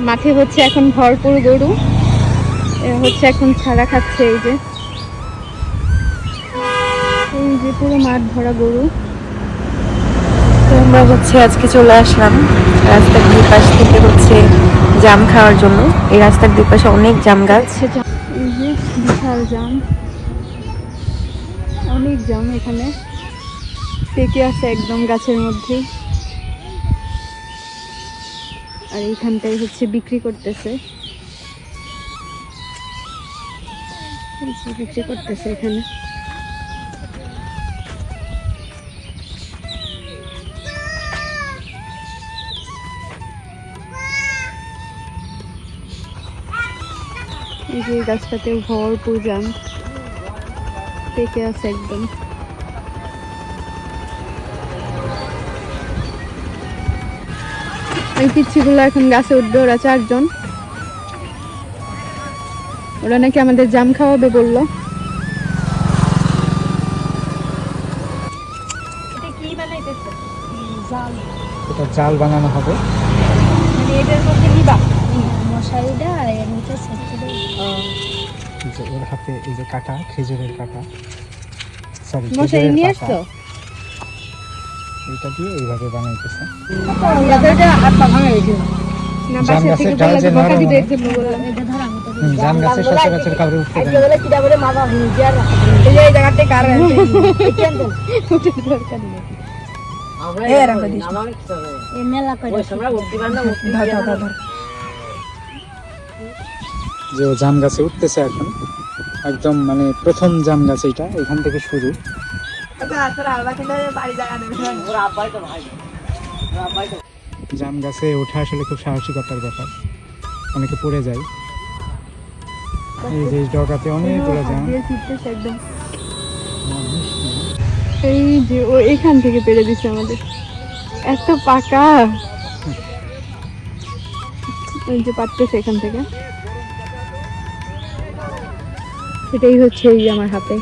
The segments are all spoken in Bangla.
মাঠে হচ্ছে এখন ভরপুর গরু, হচ্ছে এখন ছাড়া খাচ্ছে। এই যে পুরো মাঠ ভরা গরু। তো আমরা হচ্ছে আজকে চলে আসলাম রাস্তার দুই পাশ থেকে হচ্ছে জাম খাওয়ার জন্য। এই রাস্তার দুই পাশে অনেক জাম গাছ। এই যে বিশাল জাম, অনেক জাম। এখানে পেকে আছে একদম গাছের মধ্যে। আর এইখানটাই হচ্ছে বিক্রি করতেছে, এখানে। এই যে গাছটাতে ভরপুর জাম পেকে আছে একদম। এই পিচ্ছিগুলো এখন গাছে উঠবে, ওরা 4 জন। ওরা নাকি আমাদের জাম খাওয়াবে বললো। এটা জাল বানানো হবে। এটার মধ্যে নিবা মশারিটা আর এর নিচে যে ওর হাতে এই যে কাটা, খেজুরের কাটা, সরি মশারি নিয়ে আসছো? এটা দিয়ে এইভাবে বানাইতেছে। না, জাম বাসা গাছের থেকে ডাল বললে যে যে বকা নরম দিবে হয়। এর জন্য বললাম। জাম গাছের সচরাচর কাউরে উঠতে দেয় না। এই যে এই জায়গাতে কার দরকার নেই। মেলা করে যে ও জাম গাছে উঠতেছে এখন, একদম মানে প্রথম জাম গাছ এইটা, এখান থেকে শুরু। জাম গাছে ওঠা আসলে খুব সাহসিকতার ব্যাপার, অনেকে পড়ে যায়। এই যে ডগাতে অনেকগুলো জাম। একদম এই যে ও এখান থেকে পেরে দিছে আমাদের, এত পাকা। ওই যে পারতেছে এখান থেকে, সেটাই হচ্ছে এই আমার হাতে।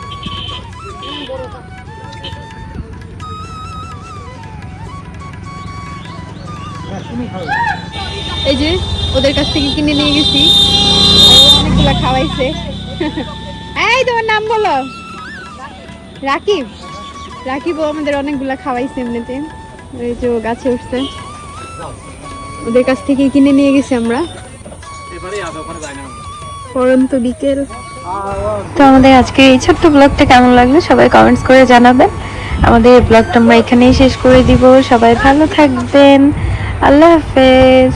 এই যে ওদের কাছ থেকে কিনে নিয়ে গেছি, অনেকগুলা খাওয়াইছে। এই তোমার নাম বলো? রাকিব। রাকিব আমাদের অনেকগুলা খাওয়াইছে এমনিতে। এই যে গাছে উঠছে, ওদের কাছ থেকে কিনে নিয়ে গেছি আমরা। পরন্ত বিকেল। তো আমাদের আজকে এই ছোট্ট ব্লগটা কেমন লাগলো সবাই কমেন্টস করে জানাবেন। আমাদের এই ব্লগটা আমরা এখানেই শেষ করে দিব। সবাই ভালো থাকবেন, আল্লাহ হাফেজ।